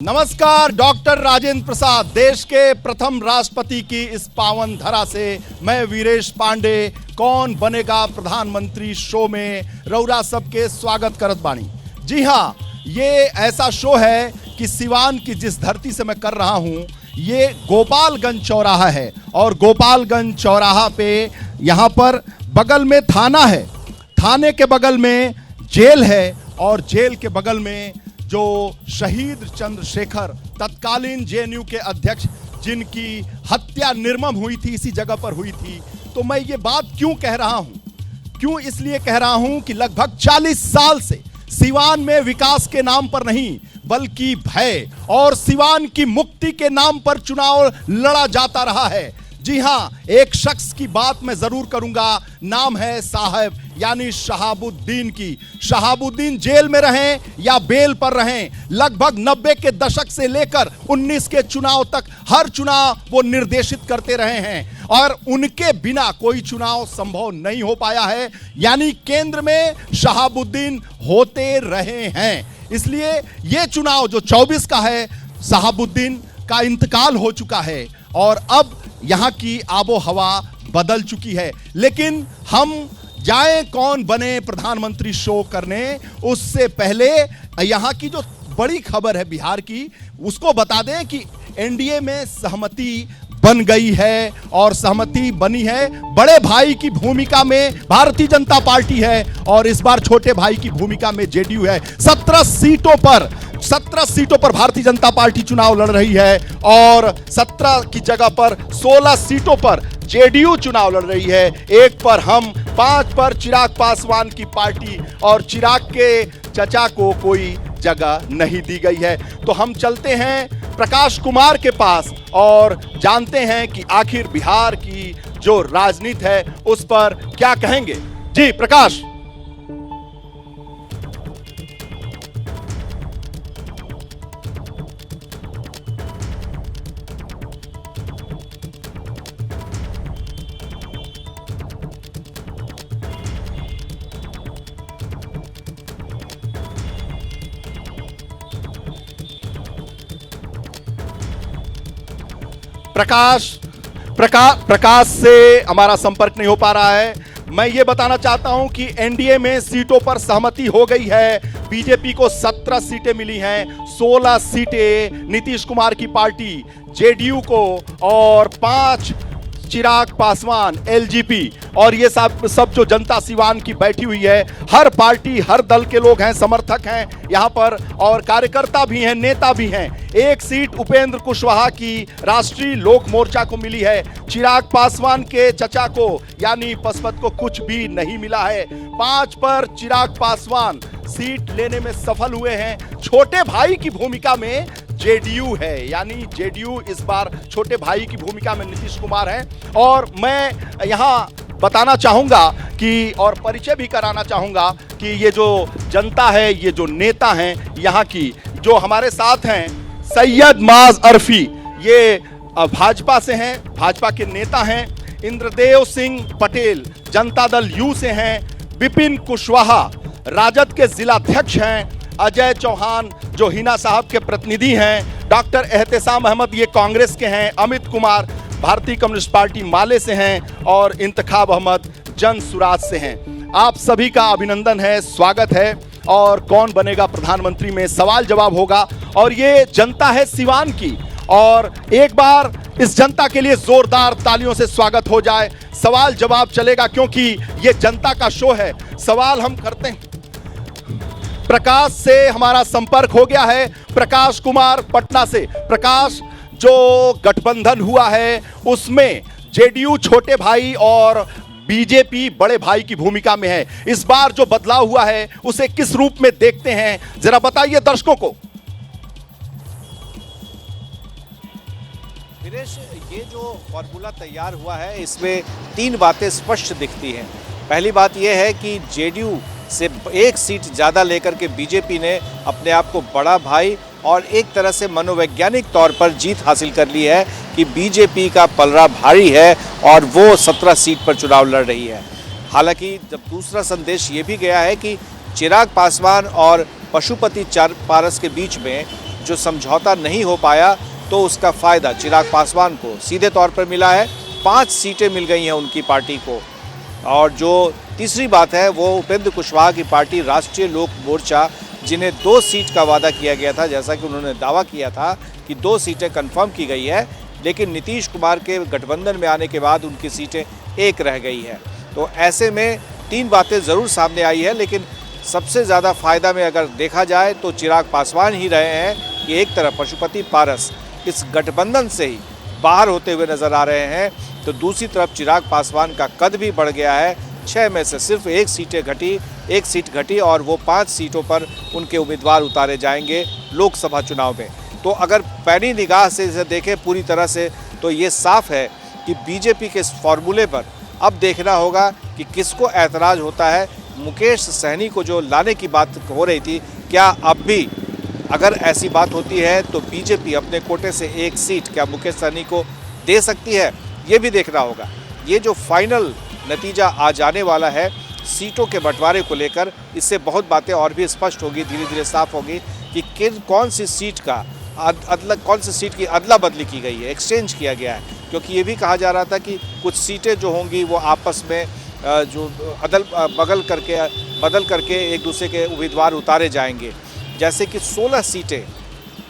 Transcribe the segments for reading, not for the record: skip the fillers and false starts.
नमस्कार, डॉक्टर राजेंद्र प्रसाद, देश के प्रथम राष्ट्रपति की इस पावन धरा से मैं वीरेश पांडे कौन बनेगा प्रधानमंत्री शो में रउरा सबके स्वागत करत बानी। जी हाँ, ये ऐसा शो है कि सिवान की जिस धरती से मैं कर रहा हूँ ये गोपालगंज चौराहा है और गोपालगंज चौराहा पे यहाँ पर बगल में थाना है, थाने के बगल में जेल है और जेल के बगल में जो शहीद चंद्रशेखर तत्कालीन जेएनयू के अध्यक्ष जिनकी हत्या निर्मम हुई थी इसी जगह पर हुई थी। तो मैं ये बात क्यों कह रहा हूं, क्यों इसलिए कह रहा हूं कि लगभग 40 साल से सिवान में विकास के नाम पर नहीं बल्कि भय और सिवान की मुक्ति के नाम पर चुनाव लड़ा जाता रहा है। जी हां, एक शख्स की बात मैं जरूर करूंगा, नाम है साहब यानी शहाबुद्दीन की। शहाबुद्दीन जेल में रहें या बेल पर रहें, लगभग 90 के दशक से लेकर 19 के चुनाव तक हर चुनाव वो निर्देशित करते रहे हैं और उनके बिना कोई चुनाव संभव नहीं हो पाया है। यानी केंद्र में शहाबुद्दीन होते रहे हैं। इसलिए ये चुनाव जो 24 का है, शहाबुद्दीन का इंतकाल हो चुका है और अब यहाँ की आबो हवा बदल चुकी है। लेकिन हम जाएं कौन बने प्रधानमंत्री शो करने उससे पहले यहाँ की जो बड़ी खबर है बिहार की उसको बता दें कि एनडीए में सहमति बन गई है और सहमति बनी है। बड़े भाई की भूमिका में भारतीय जनता पार्टी है और इस बार छोटे भाई की भूमिका में जेडीयू है। 17 सीटों पर भारतीय जनता पार्टी चुनाव लड़ रही है और 17 की जगह पर 16 सीटों पर जेडीयू चुनाव लड़ रही है। एक पर हम, 5 पर चिराग पासवान की पार्टी और चिराग के चचा को कोई जगह नहीं दी गई है। तो हम चलते हैं प्रकाश कुमार के पास और जानते हैं कि आखिर बिहार की जो राजनीति है उस पर क्या कहेंगे। जी प्रकाश। प्रकाश से हमारा संपर्क नहीं हो पा रहा है। मैं ये बताना चाहता हूं कि एनडीए में सीटों पर सहमति हो गई है। बीजेपी को 17 सीटें मिली हैं, 16 सीटें नीतीश कुमार की पार्टी जेडीयू को और 5 चिराग पासवान एलजेपी और ये सब जो जनता सिवान की बैठी हुई है, हर पार्टी हर दल के लोग हैं, समर्थक हैं यहाँ पर और कार्यकर्ता भी हैं, नेता भी हैं। एक सीट उपेंद्र कुशवाहा की राष्ट्रीय लोक मोर्चा को मिली है। चिराग पासवान के चचा को यानी पशुपत को कुछ भी नहीं मिला है। 5 पर चिराग पासवान सीट लेने में सफल हुए हैं। छोटे भाई की भूमिका में जेडीयू है, यानी जेडीयू इस बार छोटे भाई की भूमिका में नीतीश कुमार हैं। और मैं यहाँ बताना चाहूँगा कि और परिचय भी कराना चाहूँगा कि ये जो जनता है, ये जो नेता हैं यहाँ की, जो हमारे साथ हैं सैयद माज अरफी, ये भाजपा से हैं, भाजपा के नेता हैं। इंद्रदेव सिंह पटेल जनता दल यू से हैं। विपिन कुशवाहा राजद के जिलाध्यक्ष हैं। अजय चौहान जो हिना साहब के प्रतिनिधि हैं। डॉक्टर एहतेसाम अहमद ये कांग्रेस के हैं। अमित कुमार भारतीय कम्युनिस्ट पार्टी माले से हैं और इंतखाब अहमद जन सुराज से हैं। आप सभी का अभिनंदन है, स्वागत है और कौन बनेगा प्रधानमंत्री में सवाल जवाब होगा और ये जनता है सिवान की और एक बार इस जनता के लिए जोरदार तालियों से स्वागत हो जाए। सवाल जवाब चलेगा क्योंकि ये जनता का शो है। सवाल हम करते हैं। प्रकाश से हमारा संपर्क हो गया है, प्रकाश कुमार पटना से। प्रकाश, जो गठबंधन हुआ है उसमें जेडीयू छोटे भाई और बीजेपी बड़े भाई की भूमिका में है। इस बार जो बदलाव हुआ है उसे किस रूप में देखते हैं, जरा बताइए दर्शकों को। वीरेश, ये जो फॉर्मूला तैयार हुआ है इसमें 3 बातें स्पष्ट दिखती हैं। पहली बात यह है कि जेडीयू से 1 सीट ज़्यादा लेकर के बीजेपी ने अपने आप को बड़ा भाई और एक तरह से मनोवैज्ञानिक तौर पर जीत हासिल कर ली है कि बीजेपी का पलड़ा भारी है और वो 17 सीट पर चुनाव लड़ रही है। हालांकि जब दूसरा संदेश ये भी गया है कि चिराग पासवान और पशुपति पारस के बीच में जो समझौता नहीं हो पाया तो उसका फ़ायदा चिराग पासवान को सीधे तौर पर मिला है। 5 सीटें मिल गई हैं उनकी पार्टी को। और जो तीसरी बात है वो उपेंद्र कुशवाहा की पार्टी राष्ट्रीय लोक मोर्चा, जिन्हें 2 सीट का वादा किया गया था, जैसा कि उन्होंने दावा किया था कि 2 सीटें कंफर्म की गई है, लेकिन नीतीश कुमार के गठबंधन में आने के बाद उनकी सीटें 1 रह गई है। तो ऐसे में 3 बातें ज़रूर सामने आई है, लेकिन सबसे ज़्यादा फ़ायदा में अगर देखा जाए तो चिराग पासवान ही रहे हैं कि एक तरफ पशुपति पारस इस गठबंधन से ही बाहर होते हुए नज़र आ रहे हैं, तो दूसरी तरफ चिराग पासवान का कद भी बढ़ गया है। 6 में से सिर्फ 1 सीट घटी और वो 5 सीटों पर उनके उम्मीदवार उतारे जाएंगे लोकसभा चुनाव में। तो अगर पैनी निगाह से इसे देखें पूरी तरह से तो ये साफ है कि बीजेपी के इस फॉर्मूले पर अब देखना होगा कि किसको ऐतराज़ होता है। मुकेश सहनी को जो लाने की बात हो रही थी, क्या अब भी अगर ऐसी बात होती है तो बीजेपी अपने कोटे से 1 सीट क्या मुकेश सहनी को दे सकती है, ये भी देखना होगा। ये जो फाइनल नतीजा आ जाने वाला है सीटों के बंटवारे को लेकर, इससे बहुत बातें और भी स्पष्ट होगी, धीरे धीरे साफ होगी कि कौन सी सीट की अदला बदली की गई है, एक्सचेंज किया गया है। क्योंकि ये भी कहा जा रहा था कि कुछ सीटें जो होंगी वो आपस में जो बदल करके एक दूसरे के उम्मीदवार उतारे जाएंगे। जैसे कि 16 सीटें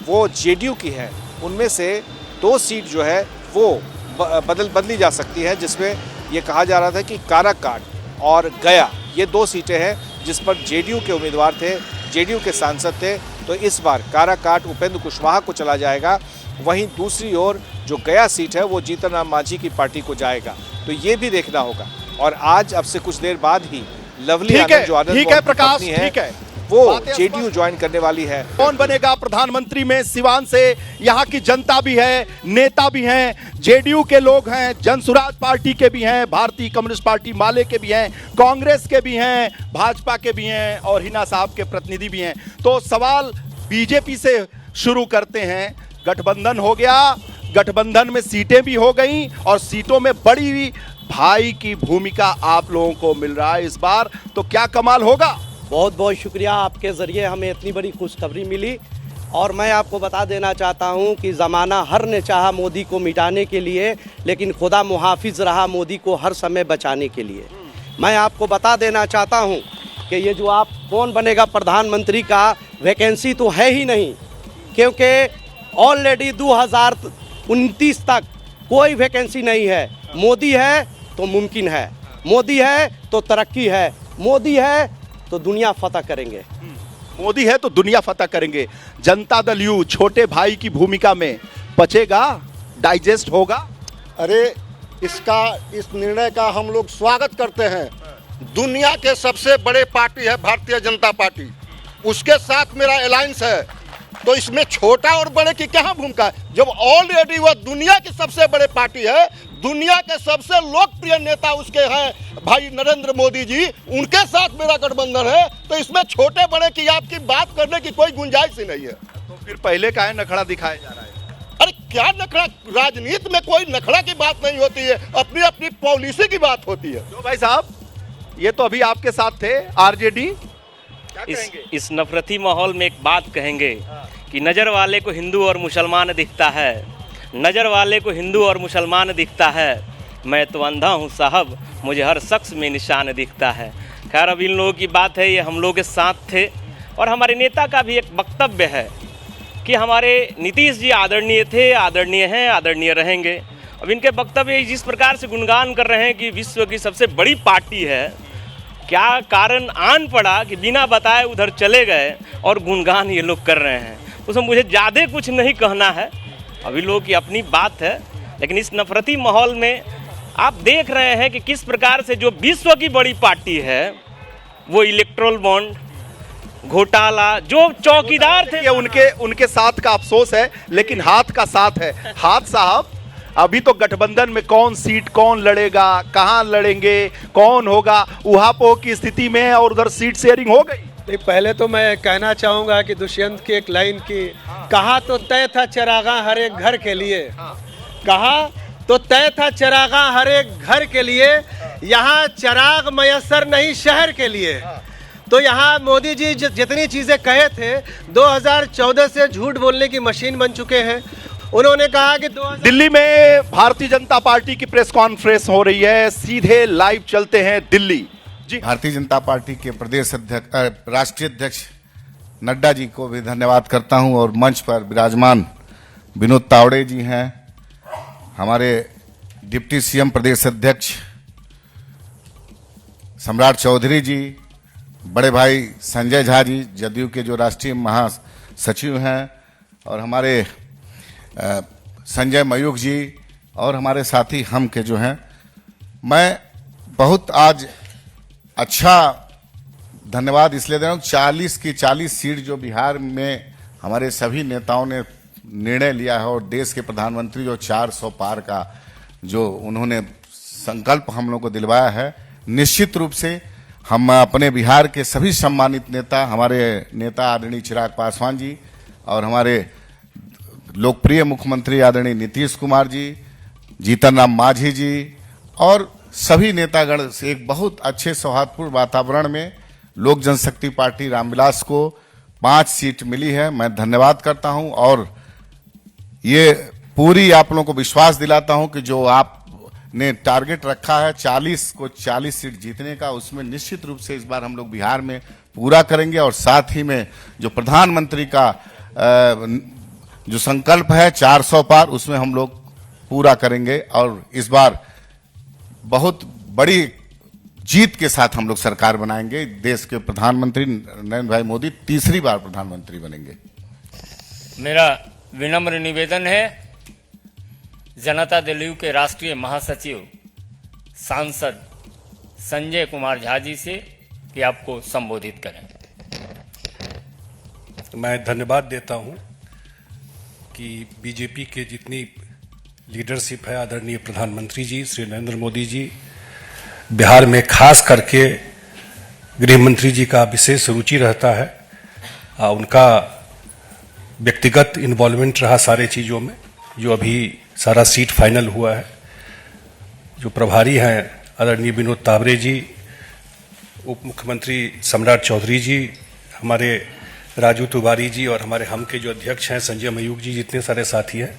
वो जेडीयू की हैं, उनमें से 2 सीट जो है वो बदली जा सकती है, जिसमें ये कहा जा रहा था कि काराकाट और गया ये 2 सीटें हैं जिस पर जेडीयू के उम्मीदवार थे, जेडीयू के सांसद थे। तो इस बार काराकाट उपेंद्र कुशवाहा को चला जाएगा, वहीं दूसरी ओर जो गया सीट है वो जीतन राम मांझी की पार्टी को जाएगा। तो ये भी देखना होगा। और आज अब से कुछ देर बाद ही लवली आनंद जो आनंद ठीक है प्रकाश, ठीक है, वो जेडीयू ज्वाइन करने वाली है। कौन बनेगा प्रधानमंत्री में सिवान से यहाँ की जनता भी है, नेता भी हैं, जेडीयू के लोग हैं, जनसुराज पार्टी के भी हैं, भारतीय कम्युनिस्ट पार्टी माले के भी हैं, कांग्रेस के भी हैं, भाजपा के भी हैं और हिना साहब के प्रतिनिधि भी हैं। तो सवाल बीजेपी से शुरू करते हैं। गठबंधन हो गया, गठबंधन में सीटें भी हो गई और सीटों में बड़ी भाई की भूमिका आप लोगों को मिल रहा है इस बार, तो क्या कमाल होगा। बहुत बहुत शुक्रिया, आपके ज़रिए हमें इतनी बड़ी खुशखबरी मिली। और मैं आपको बता देना चाहता हूं कि ज़माना हर ने चाहा मोदी को मिटाने के लिए, लेकिन खुदा मुहाफिज रहा मोदी को हर समय बचाने के लिए। मैं आपको बता देना चाहता हूं कि ये जो आप कौन बनेगा प्रधानमंत्री का वैकेंसी तो है ही नहीं, क्योंकि ऑलरेडी 2029 तक कोई वैकेंसी नहीं है। मोदी है तो मुमकिन है, मोदी है तो तरक्की है, मोदी है तो दुनिया फतह करेंगे। मोदी है तो दुनिया फतह करेंगे। जनता दल यू छोटे भाई की भूमिका में बचेगा, डाइजेस्ट होगा। अरे इस निर्णय का हम लोग स्वागत करते हैं। दुनिया के सबसे बड़े पार्टी है भारतीय जनता पार्टी, उसके साथ मेरा अलायंस है, तो इसमें छोटा और बड़े की क्या भूमिका है। जब ऑलरेडी वह दुनिया की सबसे बड़े पार्टी है, दुनिया के सबसे लोकप्रिय नेता उसके हैं भाई नरेंद्र मोदी जी, उनके साथ मेरा गठबंधन है, तो इसमें छोटे बड़े की आपकी बात करने की कोई गुंजाइश ही नहीं है। तो फिर पहले का है नखड़ा दिखाया जा रहा है। अरे क्या नखड़ा, राजनीति में कोई नखड़ा की बात नहीं होती है, अपनी अपनी पॉलिसी की बात होती है। तो भाई साहब ये तो अभी आपके साथ थे आरजेडी, इस नफरती माहौल में एक बात कहेंगे कि नज़र वाले को हिंदू और मुसलमान दिखता है, नज़र वाले को हिंदू और मुसलमान दिखता है, मैं तो अंधा हूँ साहब, मुझे हर शख्स में निशान दिखता है। खैर अब इन लोगों की बात है, ये हम लोग के साथ थे। और हमारे नेता का भी एक वक्तव्य है कि हमारे नीतीश जी आदरणीय थे, आदरणीय हैं, आदरणीय रहेंगे। अब इनके वक्तव्य जिस प्रकार से गुणगान कर रहे हैं कि विश्व की सबसे बड़ी पार्टी है, क्या कारण आन पड़ा कि बिना बताए उधर चले गए और गुणगान ये लोग कर रहे हैं। उसमें मुझे ज़्यादा कुछ नहीं कहना है, अभी लोगों की अपनी बात है। लेकिन इस नफरती माहौल में आप देख रहे हैं कि किस प्रकार से जो विश्व की बड़ी पार्टी है वो इलेक्ट्रोल बॉन्ड घोटाला, जो चौकीदार थे, ये उनके साथ का अफसोस है, लेकिन हाथ का साथ है। हाथ साहब अभी तो गठबंधन में कौन सीट कौन लड़ेगा, कहां लड़ेंगे, कौन होगा, उहापोह की स्थिति में है और उधर सीट शेयरिंग हो गई। नहीं, पहले तो मैं कहना चाहूँगा कि दुष्यंत की एक लाइन की कहा तो तय था चरागा हर एक घर के लिए, कहा तो तय था चरागा हर एक घर के लिए, यहाँ चराग मयसर नहीं शहर के लिए। तो यहाँ मोदी जी जितनी चीज़ें कहे थे 2014 से झूठ बोलने की मशीन बन चुके हैं। उन्होंने कहा कि दिल्ली में भारतीय जनता पार्टी की प्रेस कॉन्फ्रेंस हो रही है, सीधे लाइव चलते हैं दिल्ली। जी, भारतीय जनता पार्टी के प्रदेश अध्यक्ष राष्ट्रीय अध्यक्ष नड्डा जी को भी धन्यवाद करता हूं और मंच पर विराजमान विनोद तावड़े जी हैं, हमारे डिप्टी सीएम प्रदेश अध्यक्ष सम्राट चौधरी जी, बड़े भाई संजय झा जी जदयू के जो राष्ट्रीय महासचिव हैं, और हमारे संजय मयूख जी और हमारे साथी हम के जो हैं। मैं बहुत आज अच्छा धन्यवाद इसलिए दे रहा हूँ, 40 की 40 सीट जो बिहार में हमारे सभी नेताओं ने निर्णय लिया है और देश के प्रधानमंत्री जो 400 पार का जो उन्होंने संकल्प हम लोग को दिलवाया है, निश्चित रूप से हम अपने बिहार के सभी सम्मानित नेता, हमारे नेता आदरणीय चिराग पासवान जी और हमारे लोकप्रिय मुख्यमंत्री आदरणीय नीतीश कुमार जी, जीतन राम मांझी जी और सभी नेतागण से एक बहुत अच्छे सौहार्दपूर्ण वातावरण में लोक जनशक्ति पार्टी रामविलास को 5 सीट मिली है। मैं धन्यवाद करता हूं और ये पूरी आप लोगों को विश्वास दिलाता हूं कि जो आपने टारगेट रखा है 40 को 40 सीट जीतने का, उसमें निश्चित रूप से इस बार हम लोग बिहार में पूरा करेंगे और साथ ही में जो प्रधानमंत्री का जो संकल्प है 400 पार, उसमें हम लोग पूरा करेंगे और इस बार बहुत बड़ी जीत के साथ हम लोग सरकार बनाएंगे। देश के प्रधानमंत्री नरेंद्र भाई मोदी तीसरी बार प्रधानमंत्री बनेंगे। मेरा विनम्र निवेदन है जनता दल यू के राष्ट्रीय महासचिव सांसद संजय कुमार झा जी से कि आपको संबोधित करें। मैं धन्यवाद देता हूं कि बीजेपी के जितनी लीडरशिप है, आदरणीय प्रधानमंत्री जी श्री नरेंद्र मोदी जी, बिहार में खास करके गृह मंत्री जी का विशेष रुचि रहता है। उनका व्यक्तिगत इन्वॉल्वमेंट रहा सारे चीज़ों में, जो अभी सारा सीट फाइनल हुआ है। जो प्रभारी हैं आदरणीय विनोद तावड़े जी, उप मुख्यमंत्री सम्राट चौधरी जी, हमारे राजू तिवारी जी और हमारे हम के जो अध्यक्ष हैं संजय मयूख जी, जितने सारे साथी हैं,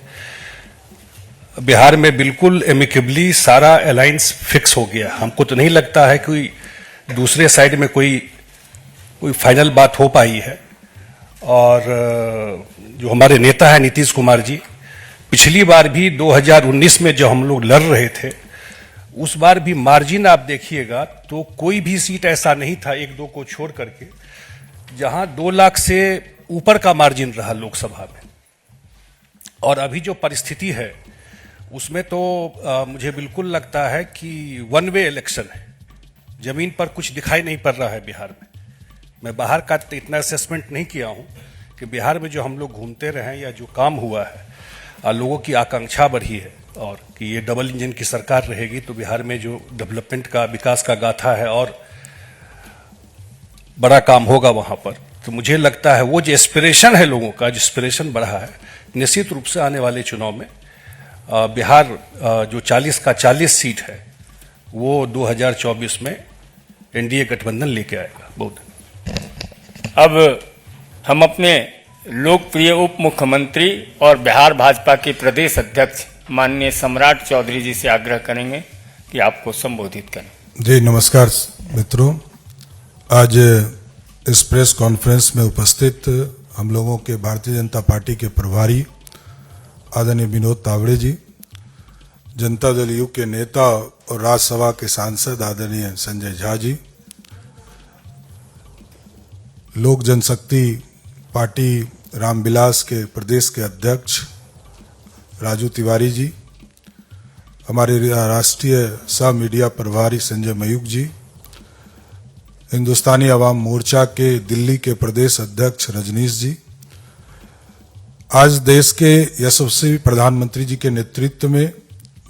बिहार में बिल्कुल एमिकेबली सारा अलायंस फिक्स हो गया। हमको तो नहीं लगता है कि दूसरे साइड में कोई फाइनल बात हो पाई है। और जो हमारे नेता हैं नीतीश कुमार जी, पिछली बार भी 2019 में जो हम लोग लड़ रहे थे, उस बार भी मार्जिन आप देखिएगा तो कोई भी सीट ऐसा नहीं था, 1-2 को छोड़ करके, जहां 2 लाख से ऊपर का मार्जिन रहा लोकसभा में। और अभी जो परिस्थिति है उसमें तो मुझे बिल्कुल लगता है कि वन वे इलेक्शन है, जमीन पर कुछ दिखाई नहीं पड़ रहा है बिहार में। मैं बाहर का इतना असेसमेंट नहीं किया हूं कि बिहार में जो हम लोग घूमते रहे या जो काम हुआ है, लोगों की आकांक्षा बढ़ी है और कि ये डबल इंजन की सरकार रहेगी तो बिहार में जो डेवलपमेंट का, विकास का गाथा है और बड़ा काम होगा वहां पर। तो मुझे लगता है वो जो एस्पिरेशन है लोगों का, जो एस्पिरेशन बढ़ा है, निश्चित रूप से आने वाले चुनाव में बिहार जो 40 का 40 सीट है वो 2024 में एनडीए गठबंधन लेके आएगा। बहुत अब हम अपने लोकप्रिय उप मुख्यमंत्री और बिहार भाजपा के प्रदेश अध्यक्ष माननीय सम्राट चौधरी जी से आग्रह करेंगे कि आपको संबोधित करें। जी नमस्कार मित्रों, आज इस प्रेस कॉन्फ्रेंस में उपस्थित हम लोगों के भारतीय जनता पार्टी के प्रभारी आदरणीय विनोद तावड़े जी, जनता दल यू के नेता और राज्यसभा के सांसद आदरणीय संजय झा जी, लोक जनशक्ति पार्टी रामविलास के प्रदेश के अध्यक्ष राजू तिवारी जी, हमारे राष्ट्रीय सह मीडिया प्रभारी संजय मयूख जी, हिंदुस्तानी अवाम मोर्चा के दिल्ली के प्रदेश अध्यक्ष रजनीश जी, आज देश के यशस्वी प्रधानमंत्री जी के नेतृत्व में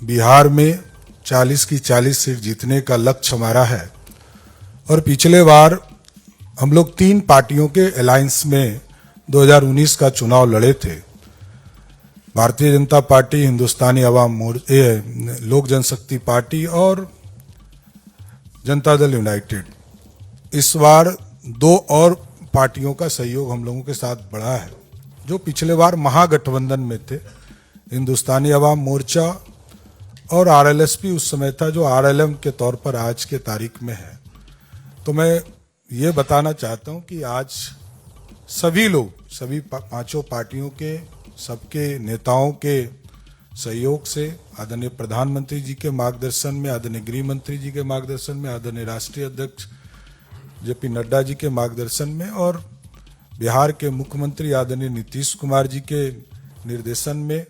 बिहार में 40 की 40 सीट जीतने का लक्ष्य हमारा है। और पिछले बार हम लोग 3 पार्टियों के अलायंस में 2019 का चुनाव लड़े थे, भारतीय जनता पार्टी, हिंदुस्तानी अवाम मोर्चा, लोक जनशक्ति पार्टी और जनता दल यूनाइटेड। इस बार दो और पार्टियों का सहयोग हम लोगों के साथ बढ़ा है, जो पिछले बार महागठबंधन में थे, हिंदुस्तानी अवाम मोर्चा और आरएलएसपी उस समय था, जो आरएलएम के तौर पर आज के तारीख में है। तो मैं ये बताना चाहता हूं कि आज सभी लोग, सभी पांचों पार्टियों के, सबके नेताओं के सहयोग से, आदरणीय प्रधानमंत्री जी के मार्गदर्शन में, आदरणीय गृह मंत्री जी के मार्गदर्शन में, आदरणीय राष्ट्रीय अध्यक्ष जेपी नड्डा जी के मार्गदर्शन में और बिहार के मुख्यमंत्री आदरणीय नीतीश कुमार जी के निर्देशन में,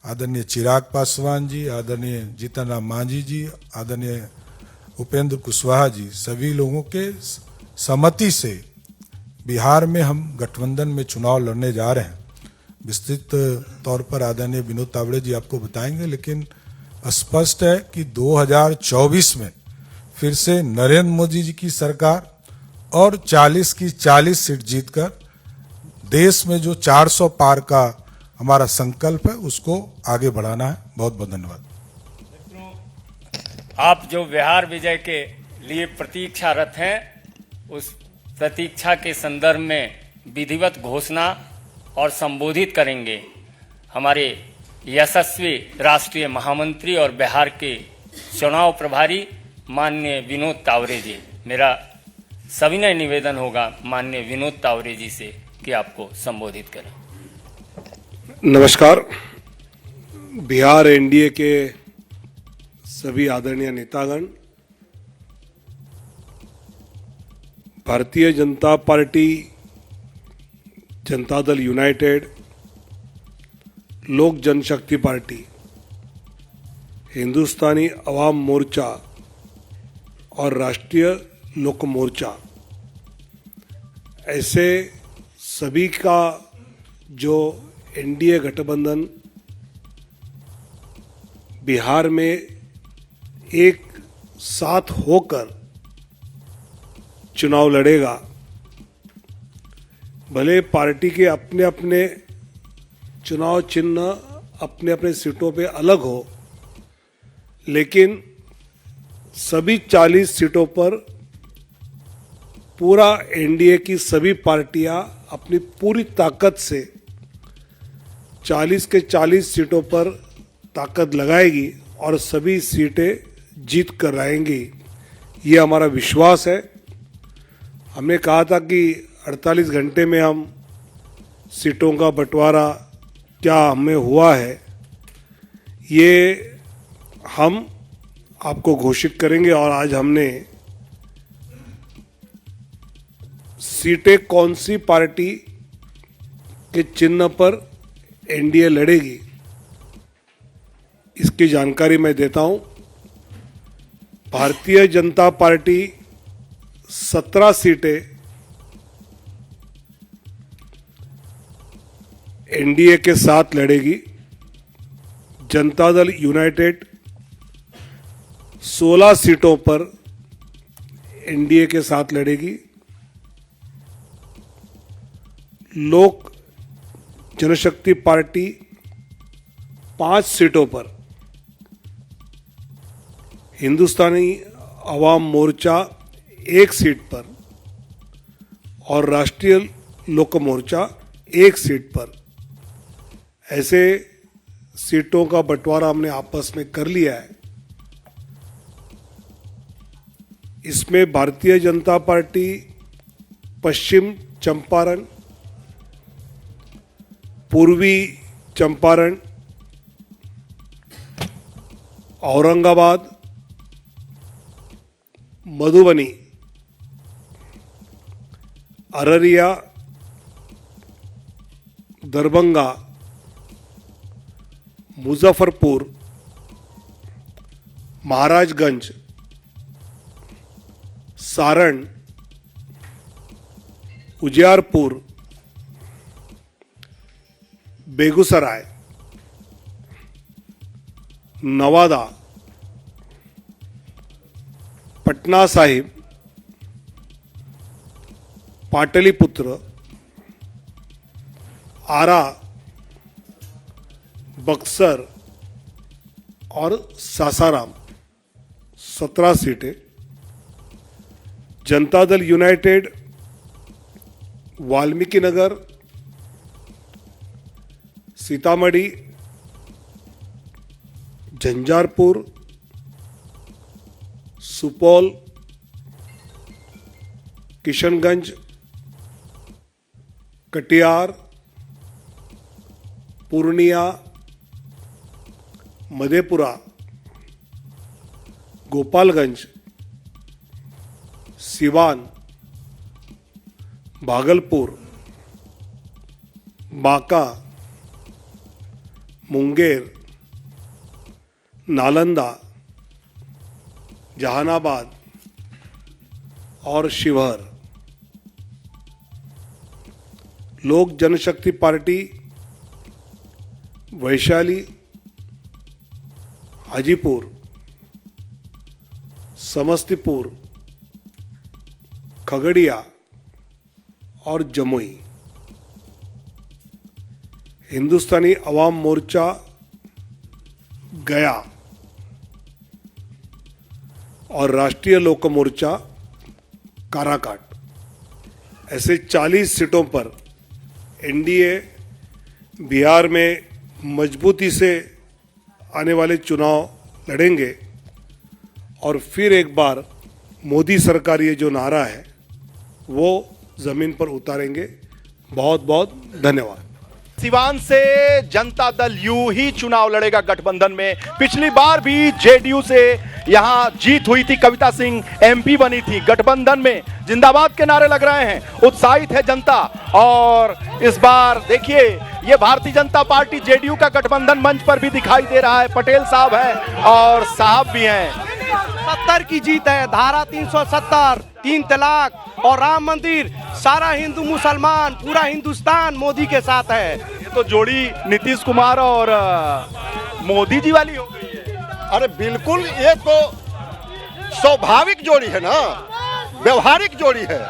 आदरणीय चिराग पासवान जी, आदरणीय जीतन राम मांझी जी, आदरणीय उपेंद्र कुशवाहा जी, सभी लोगों के सहमति से बिहार में हम गठबंधन में चुनाव लड़ने जा रहे हैं। विस्तृत तौर पर आदरणीय विनोद तावड़े जी आपको बताएंगे, लेकिन स्पष्ट है कि 2024 में फिर से नरेंद्र मोदी जी की सरकार और 40 की 40 सीट जीतकर देश में जो 400 पार का हमारा संकल्प है उसको आगे बढ़ाना है। बहुत बहुत धन्यवाद। आप जो बिहार विजय के लिए प्रतीक्षारत हैं, उस प्रतीक्षा के संदर्भ में विधिवत घोषणा और संबोधित करेंगे हमारे यशस्वी राष्ट्रीय महामंत्री और बिहार के चुनाव प्रभारी माननीय विनोद तावड़े जी। मेरा सविनय निवेदन होगा माननीय विनोद तावड़े जी से कि आपको संबोधित करें। नमस्कार। बिहार एनडीए के सभी आदरणीय नेतागण, भारतीय जनता पार्टी, जनता दल यूनाइटेड, लोक जनशक्ति पार्टी, हिंदुस्तानी अवाम मोर्चा और राष्ट्रीय लोक मोर्चा, ऐसे सभी का जो एनडीए गठबंधन बिहार में एक साथ होकर चुनाव लड़ेगा। भले पार्टी के अपने अपने चुनाव चिन्ह अपने अपने सीटों पे अलग हो, लेकिन सभी 40 सीटों पर पूरा एनडीए की सभी पार्टियां अपनी पूरी ताकत से 40 के 40 सीटों पर ताकत लगाएगी और सभी सीटें जीत कर आएंगी। ये हमारा विश्वास है। हमने कहा था कि 48 घंटे में हम सीटों का बंटवारा क्या हमें हुआ है, ये हम आपको घोषित करेंगे। और आज हमने सीटें कौन सी पार्टी के चिन्ह पर एनडीए लड़ेगी इसकी जानकारी मैं देता हूं। भारतीय जनता पार्टी 17 सीटें एनडीए के साथ लड़ेगी। जनता दल यूनाइटेड 16 सीटों पर एनडीए के साथ लड़ेगी। लोक जनशक्ति पार्टी 5 सीटों पर, हिंदुस्तानी अवाम मोर्चा 1 सीट पर और राष्ट्रीय लोक मोर्चा 1 सीट पर, ऐसे सीटों का बंटवारा हमने आपस में कर लिया है। इसमें भारतीय जनता पार्टी पश्चिम चंपारण, पूर्वी चंपारण, औरंगाबाद, मधुबनी, अररिया, दरभंगा, मुजफ्फरपुर, महाराजगंज, सारण, उजियारपुर, बेगूसराय, नवादा, पटना साहिब, पाटलिपुत्र, आरा, बक्सर और सासाराम 17 सीटें। जनता दल यूनाइटेड वाल्मीकि नगर, सीतामढ़ी, झंझारपुर, सुपौल, किशनगंज, कटिहार, पूर्णिया, मधेपुरा, गोपालगंज, सिवान, भागलपुर, बांका, मुंगेर, नालंदा, जहानाबाद और शिवहर। लोक जनशक्ति पार्टी वैशाली, हाजीपुर, समस्तीपुर, खगड़िया और जमुई। हिंदुस्तानी अवाम मोर्चा गया और राष्ट्रीय लोक मोर्चा काराकाट। ऐसे 40 सीटों पर एनडीए बिहार में मजबूती से आने वाले चुनाव लड़ेंगे और फिर एक बार मोदी सरकार ये जो नारा है वो जमीन पर उतारेंगे। बहुत बहुत धन्यवाद। सिवान से जनता दल यूं ही चुनाव लड़ेगा गठबंधन में। पिछली बार भी जेडीयू से यहां जीत हुई थी, कविता सिंह एमपी बनी थी। गठबंधन में जिंदाबाद के नारे लग रहे हैं, उत्साहित है जनता। और इस बार देखिए ये भारतीय जनता पार्टी जेडीयू का गठबंधन मंच पर भी दिखाई दे रहा है। पटेल साहब हैं और साहब भी हैं। 70 की जीत है। धारा 370, 3 तलाक और राम मंदिर, सारा हिंदू मुसलमान पूरा हिंदुस्तान मोदी के साथ है। ये तो जोड़ी नीतीश कुमार और मोदी जी वाली हो गई है। अरे बिल्कुल, ये तो स्वाभाविक जोड़ी है ना, व्यवहारिक जोड़ी है,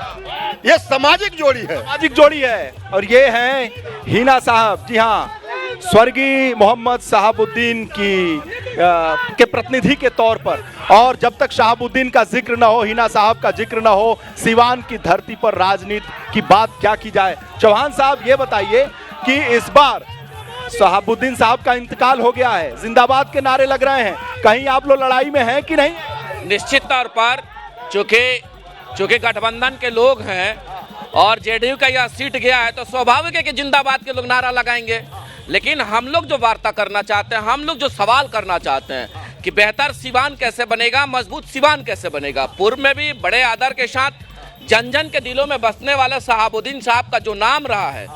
ये सामाजिक जोड़ी है। सामाजिक जोड़ी है। और ये हैं हिना साहब। जी हाँ, स्वर्गीय मोहम्मद शहाबुद्दीन के प्रतिनिधि के तौर पर। और जब तक शहाबुद्दीन का जिक्र न हो, हिना साहब का जिक्र न हो, सिवान की धरती पर राजनीति की बात क्या की जाए। चौहान साहब ये बताइए कि इस बार शहाबुद्दीन साहब का इंतकाल हो गया है, जिंदाबाद के नारे लग रहे हैं, कहीं आप लोग लड़ाई में हैं कि नहीं? निश्चित तौर पर चूंकि गठबंधन के लोग हैं और जेडीयू का यह सीट गया है तो स्वाभाविक है कि जिंदाबाद के लोग नारा लगाएंगे। लेकिन हम लोग जो वार्ता करना चाहते हैं, हम लोग जो सवाल करना चाहते हैं कि बेहतर सिवान कैसे बनेगा, मजबूत सिवान कैसे बनेगा। पूर्व में भी बड़े आदर के साथ जन जन के दिलों में बसने वाले शहाबुद्दीन साहब का जो नाम रहा है,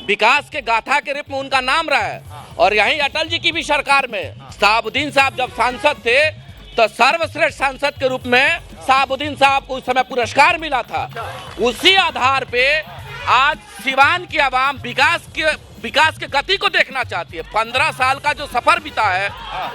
विकास के गाथा के रूप में उनका नाम रहा है। और यहीं अटल जी की भी सरकार में शहाबुद्दीन साहब जब सांसद थे तो सर्वश्रेष्ठ सांसद के रूप में शहाबुद्दीन साहब को उस समय पुरस्कार मिला था। उसी आधार पे आज सिवान की आवाम विकास के गति को देखना चाहती है। 15 साल का जो सफर बीता है,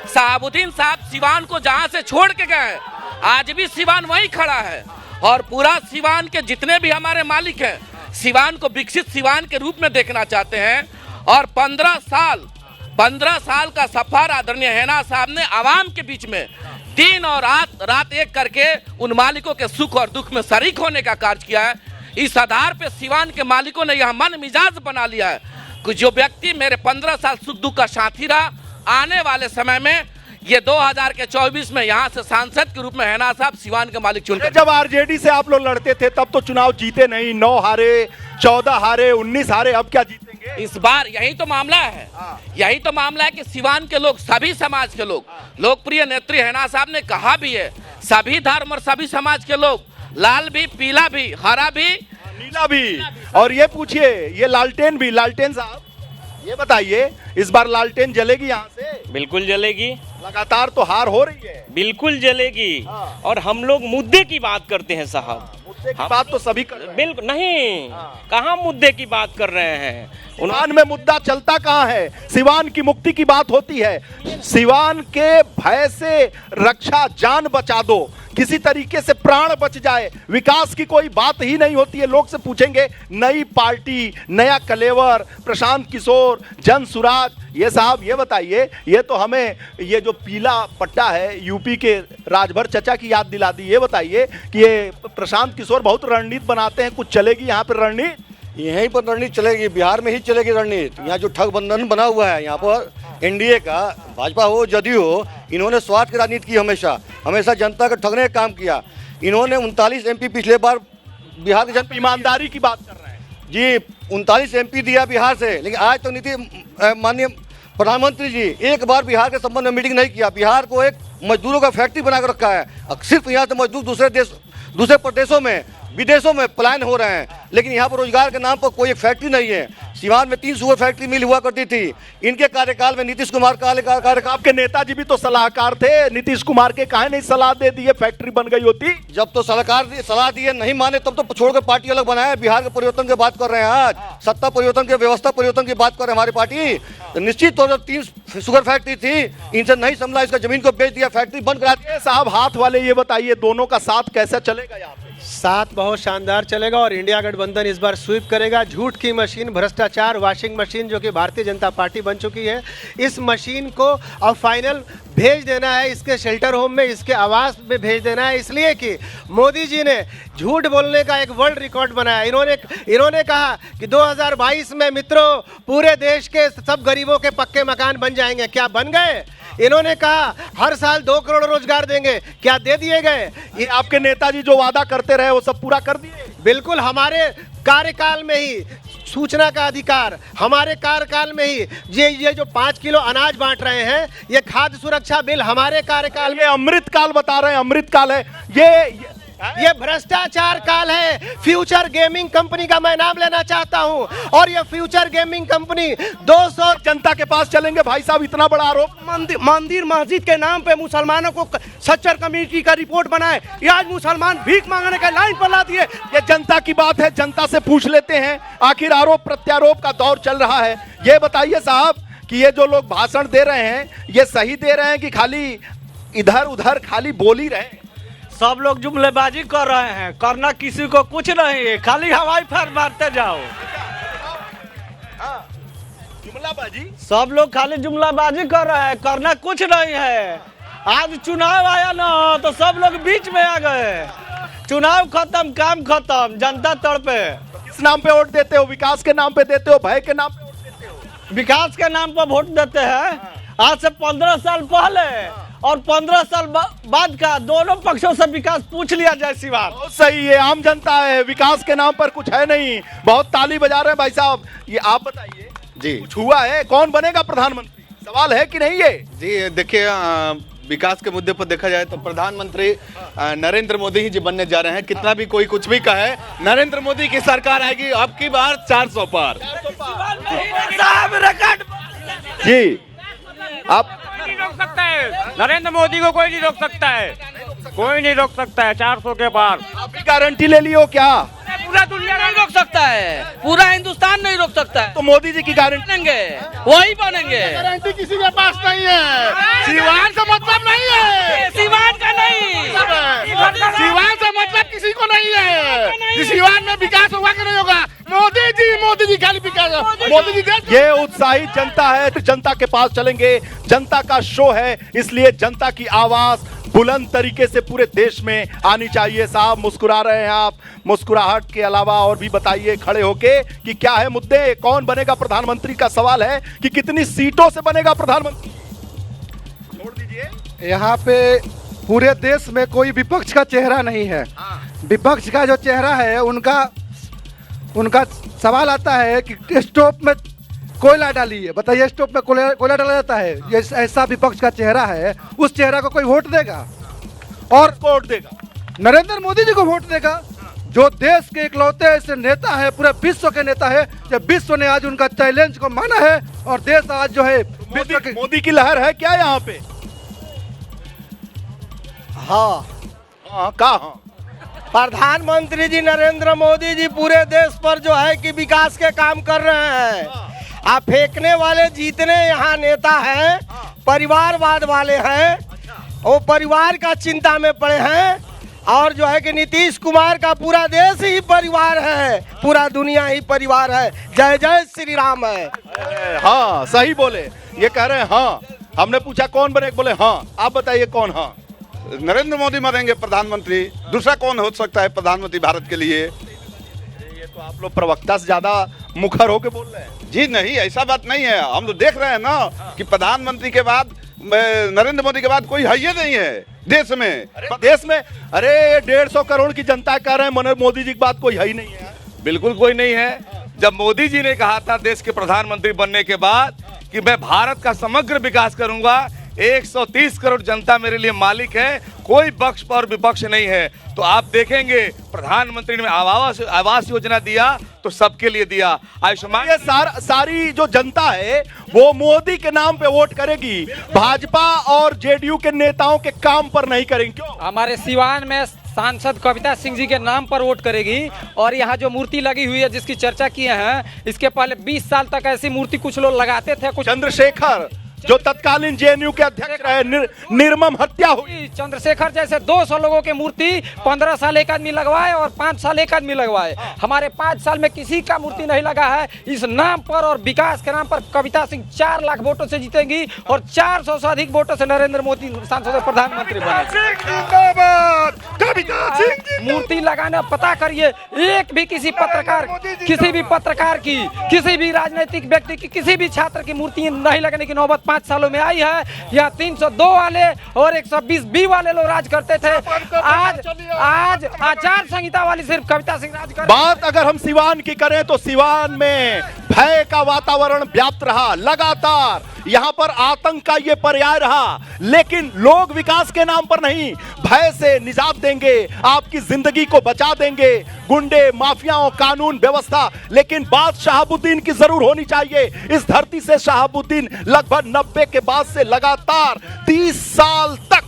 शहाबुद्दीन साहब सिवान को जहां से छोड़ के गए, आज भी सिवान वहीं खड़ा है। और पूरा सिवान के जितने भी हमारे मालिक हैं, सिवान को विकसित सिवान के रूप में देखना चाहते हैं। और 15 साल का सफर आदरणीय हेना साहब ने आवाम के बीच में दिन और रात एक करके उन मालिकों के सुख और दुख में शरीक होने का कार्य किया है। इस आधार पे सिवान के मालिकों ने यह मन मिजाज बना लिया है कि जो व्यक्ति मेरे 15 साल सुख दुख का साथी रहा, आने वाले समय में ये 2024 में यहाँ से सांसद के रूप में हेना साहब सिवान के मालिक चुनकर। जब आरजेडी से आप लोग लड़ते थे तब तो चुनाव जीते नहीं, 9 हारे, 14 हारे, 19 हारे, अब क्या जीतेंगे? इस बार यही तो मामला है। यही तो मामला है कि सिवान के लोग, सभी समाज के लोग, लोकप्रिय नेत्री हेना साहब ने कहा भी है, सभी धर्म और सभी समाज के लोग, लाल भी, पीला भी, हरा भी, नीला भी। और ये पूछिए, ये लालटेन भी, लालटेन साहब ये बताइए, इस बार लालटेन जलेगी यहाँ से? बिल्कुल जलेगी। लगातार तो हार हो रही है। बिल्कुल जलेगी। और हम लोग मुद्दे की बात करते हैं साहब। मुद्दे की बात तो सभी कर रहे हैं। बिल्कुल नहीं, कहाँ मुद्दे की बात कर रहे हैं। सिवान में मुद्दा चलता कहाँ है? सिवान की मुक्ति की बात होती है। सिवान के भय से रक्षा, जान बचा दो, किसी तरीके से प्राण बच जाए, विकास की कोई बात ही नहीं होती है। लोग से पूछेंगे नई पार्टी, नया कलेवर, प्रशांत किशोर, जन सुराज। ये साहब ये बताइए, ये तो हमें ये जो पीला पट्टा है यूपी के राजभर चचा की याद दिला दी। ये बताइए कि ये प्रशांत किशोर बहुत रणनीति बनाते हैं, कुछ चलेगी यहाँ पर रणनीति? यहीं पर रणनीति चलेगी, बिहार में ही चलेगी रणनीति। यहाँ जो ठग बंधन बना हुआ है यहाँ पर एनडीए का, भाजपा हो जदयू हो, इन्होंने स्वार्थ की राजनीति की, हमेशा जनता को ठगने का काम किया। इन्होंने 39 MP पिछले बार बिहार के जनता, ईमानदारी की बात कर रहे हैं जी 39 MP दिया बिहार से, लेकिन आज तक माननीय प्रधानमंत्री जी एक बार बिहार के संबंध में मीटिंग नहीं किया। बिहार को एक मजदूरों का फैक्ट्री बना कर रखा है। सिर्फ यहाँ से मजदूर दूसरे प्रदेशों में, विदेशों में पलायन हो रहे हैं, लेकिन यहाँ पर रोजगार के नाम पर कोई एक फैक्ट्री नहीं है। सीवान में 3 शुगर फैक्ट्री मिल हुआ करती थी। इनके कार्यकाल में नीतीश कुमार का कार्यकाल, आपके नेताजी भी तो सलाहकार थे नीतीश कुमार के, काहे नहीं सलाह दे दी, फैक्ट्री बन गई होती। जब तो सलाह दिए नहीं माने तब तो छोड़ के पार्टी अलग बनाए। बिहार के परिवर्तन की बात कर रहे हैं, आज सत्ता परिवर्तन की, व्यवस्था परिवर्तन की बात कर रहे हैं हमारी पार्टी। तो निश्चित तौर पर 3 शुगर फैक्ट्री थी, इनसे नहीं संभला, इसका जमीन को बेच दिया, फैक्ट्री बंद करा दिया। साहब हाथ वाले ये बताइए, दोनों का साथ कैसे चलेगा यहाँ पे? साथ बहुत शानदार चलेगा और इंडिया गठबंधन इस बार स्वीप करेगा। झूठ की मशीन, भ्रष्टाचार वॉशिंग मशीन जो कि भारतीय जनता पार्टी बन चुकी है, इस मशीन को अब फाइनल भेज देना है इसके शेल्टर होम में, इसके आवास में भेज देना है। इसलिए कि मोदी जी ने झूठ बोलने का एक वर्ल्ड रिकॉर्ड बनाया। इन्होंने कहा कि 2022 में मित्रों पूरे देश के सब गरीबों के पक्के मकान बन जाएंगे। क्या बन गए? इन्होंने कहा हर साल 2 करोड़ रोजगार देंगे। क्या दे दिए गए? आपके नेताजी जो वादा करते रहे वो सब पूरा कर दिए। बिल्कुल, हमारे कार्यकाल में ही सूचना का अधिकार, हमारे कार्यकाल में ही ये जो 5 किलो अनाज बांट रहे हैं, ये खाद्य सुरक्षा बिल हमारे कार्यकाल में। अमृत काल बता रहे हैं, अमृत काल है ये भ्रष्टाचार काल है। फ्यूचर गेमिंग कंपनी का मैं नाम लेना चाहता हूं, और ये फ्यूचर गेमिंग कंपनी 200 जनता के पास चलेंगे। भाई साहब इतना बड़ा आरोप, मंदिर मस्जिद के नाम पे मुसलमानों को सच्चर कमेटी का रिपोर्ट बनाए, ये आज मुसलमान भीख मांगने का लाइन पर ला दिए। ये जनता की बात है, जनता से पूछ लेते हैं। आखिर आरोप प्रत्यारोप का दौर चल रहा है। ये बताइए साहब कि ये जो लोग भाषण दे रहे हैं, ये सही दे रहे हैं कि खाली इधर उधर खाली बोल ही रहे हैं? सब लोग जुमलेबाजी कर रहे हैं, करना किसी को कुछ नहीं है, खाली हवाई फायर मारते जाओ। जुमलाबाजी, सब लोग खाली जुमलाबाजी कर रहे हैं, करना कुछ नहीं है। आज चुनाव आया ना तो सब लोग बीच में आ गए। चुनाव खत्म, काम खत्म, जनता तड़पे। किस नाम पे वोट देते हो? विकास के नाम पे देते हो, भय के नाम पे वोट देते हो? विकास के नाम पर वोट देते हैं। आज से 15 साल पहले और 15 साल बाद का दोनों पक्षों से विकास पूछ लिया जाए। सिवान बहुत सही है, आम जनता है, विकास के नाम पर कुछ है नहीं। बहुत ताली बजा रहे हैं भाई साहब। ये आप बताइए जी, कुछ हुआ है? कौन बनेगा प्रधानमंत्री? सवाल है कि नहीं ये? जी देखिए, विकास के मुद्दे पर देखा जाए तो प्रधानमंत्री नरेंद्र मोदी ही जी बनने जा रहे हैं। कितना भी कोई कुछ भी कहे, नरेंद्र मोदी की सरकार आएगी अब की बार 400 पार। जी आप नहीं रोक सकता है, नरेंद्र मोदी को कोई नहीं रोक सकता है, कोई नहीं रोक सकता है 400 के पार। आपकी गारंटी ले लियो क्या? पूरा दुनिया नहीं रोक सकता है, पूरा हिंदुस्तान नहीं रोक सकता है। तो मोदी जी की गारंटी बनेंगे, वही बनेंगे। गारंटी किसी के पास नहीं है। सीवान से मतलब नहीं है, सीवान का नहीं, सीवान से मतलब किसी को नहीं है। सीवान में विकास होगा कि नहीं होगा? मोदी जी खाली विकास, मोदी जी देश। ये उत्साहित जनता है, जनता के पास चलेंगे। जनता का शो है, इसलिए जनता की आवाज बुलंद तरीके से पूरे देश में आनी चाहिए। साहब मुस्कुरा रहे हैं आप, मुस्कुराहट के अलावा और भी बताइए खड़े होके कि क्या है मुद्दे, कौन बनेगा प्रधानमंत्री का सवाल है कि कितनी सीटों से बनेगा प्रधानमंत्री। छोड़ दीजिए, यहाँ पे पूरे देश में कोई विपक्ष का चेहरा नहीं है। विपक्ष का जो चेहरा है उनका सवाल आता है कि स्टोव में कोयला डालिए, बताइए स्टोव में कोयला डाला जाता है? ये ऐसा विपक्ष का चेहरा है, उस चेहरा को कोई वोट देगा? और वोट देगा नरेंद्र मोदी जी को वोट देगा, जो देश के इकलौते ऐसे नेता है, पूरे विश्व के नेता है, जब विश्व ने आज उनका चैलेंज को माना है और देश आज जो है मोदी की लहर है क्या यहाँ पे? हाँ कहाँ? प्रधानमंत्री जी नरेंद्र मोदी जी पूरे देश पर जो है कि विकास के काम कर रहे हैं। आप फेंकने वाले जितने यहाँ नेता हैं परिवारवाद वाले हैं, वो परिवार का चिंता में पड़े हैं। और जो है कि नीतीश कुमार का पूरा देश ही परिवार है, पूरा दुनिया ही परिवार है। जय जय श्री राम है। हाँ सही बोले, ये कह रहे हैं हाँ। हमने पूछा कौन बने, बोले हाँ। आप बताइए कौन? हाँ नरेंद्र मोदी बनेंगे प्रधानमंत्री, दूसरा कौन हो सकता है प्रधानमंत्री भारत के लिए? तो आप लोग प्रवक्ता से ज्यादा मुखर होके बोल रहे हैं। जी नहीं, ऐसा बात नहीं है। हम तो देख रहे हैं ना कि प्रधानमंत्री के बाद नरेंद्र मोदी के बाद कोई है ही नहीं है देश में। देश में अरे 150 करोड़ की जनता कह रहे हैं मोदी जी की बात कोई है ही नहीं है। बिल्कुल कोई नहीं है। जब मोदी जी ने कहा था देश के प्रधानमंत्री बनने के बाद कि मैं भारत का समग्र विकास करूंगा, 130 करोड़ जनता मेरे लिए मालिक है, कोई पक्ष और विपक्ष नहीं है। तो आप देखेंगे प्रधानमंत्री ने आवास योजना दिया तो सबके लिए दिया। आयुष्मान, ये सारी जो जनता है वो मोदी के नाम पे वोट करेगी, भाजपा और जेडीयू के नेताओं के काम पर नहीं करेंगे। क्यों? हमारे सिवान में सांसद कविता सिंह जी के नाम पर वोट करेगी। और यहाँ जो मूर्ति लगी हुई है जिसकी चर्चा किए हैं, इसके पहले 20 साल तक ऐसी मूर्ति कुछ लोग लगाते थे। कुछ चंद्रशेखर जो तत्कालीन जेएनयू के अध्यक्ष रहे, निर्मम हत्या हुई। चंद्रशेखर जैसे 200 लोगों की मूर्ति 15 साल एक आदमी लगवाए और 5 साल एक आदमी लगवाए। हमारे 5 साल में किसी का मूर्ति नहीं लगा है। इस नाम पर और विकास के नाम पर कविता सिंह 4 लाख वोटों से जीतेंगी और 400 से अधिक वोटों से नरेंद्र मोदी सांसद प्रधानमंत्री बने। मूर्ति लगाना पता करिए, एक भी किसी भी पत्रकार की, किसी भी राजनीतिक व्यक्ति की, किसी भी छात्र की मूर्ति नहीं लगने की नौबत 5 सालों में आई है। यहाँ 302 वाले और 120 वाले लोग राज करते थे। आज आचार संहिता वाली सिर्फ कविता सिंह राज कर। बात अगर हम सिवान की करें तो सिवान में भय का वातावरण व्याप्त रहा लगातार। यहाँ पर आतंक का ये पर्याय रहा, लेकिन लोग विकास के नाम पर नहीं, भय से निजात देंगे, आपकी जिंदगी को बचा देंगे, गुंडे माफियाओं कानून व्यवस्था। लेकिन बात शहाबुद्दीन की जरूर होनी चाहिए। इस धरती से शहाबुद्दीन लगभग 90 के बाद से लगातार 30 साल तक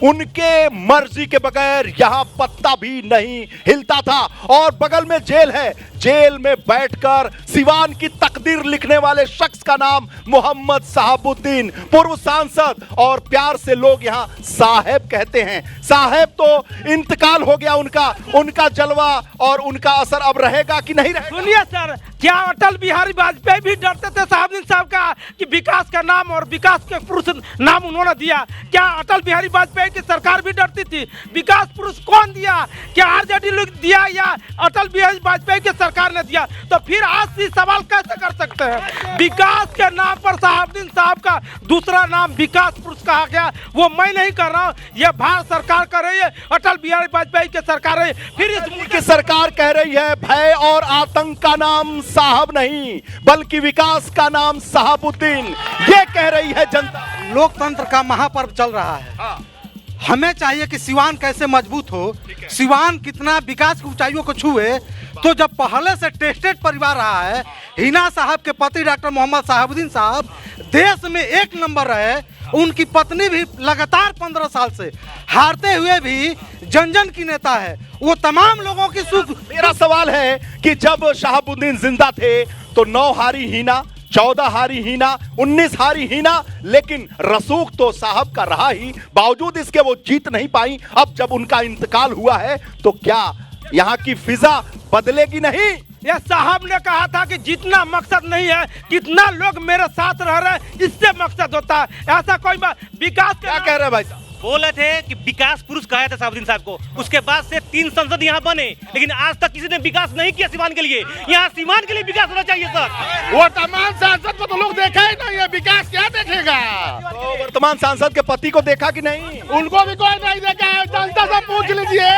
उनके मर्जी के बगैर यहां पत्ता भी नहीं हिलता था। और बगल में जेल है, जेल में बैठकर सिवान की तकदीर लिखने वाले शख्स का नाम मोहम्मद शहाबुद्दीन, पूर्व सांसद, और प्यार से लोग यहां साहेब कहते हैं। साहेब तो इंतकाल हो गया उनका जलवा और उनका असर अब रहेगा कि नहीं रहेगा? सुनिए सर, क्या अटल बिहारी वाजपेयी भी डरते थे साहब का कि विकास का नाम और विकास के पुरुष नाम उन्होंने दिया? क्या अटल बिहारी वाजपेयी की सरकार भी डरती थी? विकास पुरुष कौन दिया? क्या आरजेडी लोग दिया या अटल बिहारी वाजपेयी की सरकार ने दिया? तो फिर आज से सवाल कैसे कर सकते हैं? विकास के नाम पर साहबुद्दीन साहब का दूसरा नाम विकास पुरुष कहा गया, वो मैं नहीं कर रहा हूँ, यह भारत सरकार कर रही है, अटल बिहारी वाजपेयी की सरकार है। फिर इसकी सरकार कह रही है भय और आतंक का नाम साहब नहीं बल्कि विकास का नाम शहाबुद्दीन, ये कह रही है जनता। लोकतंत्र का महापर्व चल रहा है। हमें चाहिए कि सिवान कैसे मजबूत हो, सिवान कितना विकास की ऊंचाइयों को छुए। तो जब पहले से टेस्टेड परिवार रहा है, हिना साहब के पति डॉक्टर मोहम्मद शहाबुद्दीन साहब देश में 1 नंबर रहे, उनकी पत्नी भी लगातार 15 साल से हारते हुए भी जन जन की नेता है, वो तमाम लोगों की सुख। मेरा सवाल है कि जब शहाबुद्दीन जिंदा थे तो 9 हारी हिना, 14 हारी हिना, 19 हारी हिना, लेकिन रसूख तो साहब का रहा ही, बावजूद इसके वो जीत नहीं पाई। अब जब उनका इंतकाल हुआ है तो क्या यहाँ की फिजा बदलेगी नहीं? यह साहब ने कहा था कि जितना मकसद नहीं है, कितना लोग मेरे साथ रह रहे हैं, इससे मकसद होता है। ऐसा कोई विकास क्या कह रहे हैं भाई साहब? बोले थे कि विकास पुरुष कहा था शहाबुद्दीन साहब को, उसके बाद से 3 संसद यहाँ बने, लेकिन आज तक किसी ने विकास नहीं किया सिवान के लिए। यहाँ सिवान के लिए विकास होना चाहिए सर। वो तमाम सांसद को तो लोग देखा ही नहीं है, विकास क्या देखेगा? तो वर्तमान सांसद के पति को देखा कि नहीं? उनको भी कोई नहीं देखा है, जनता से पूछ लीजिए।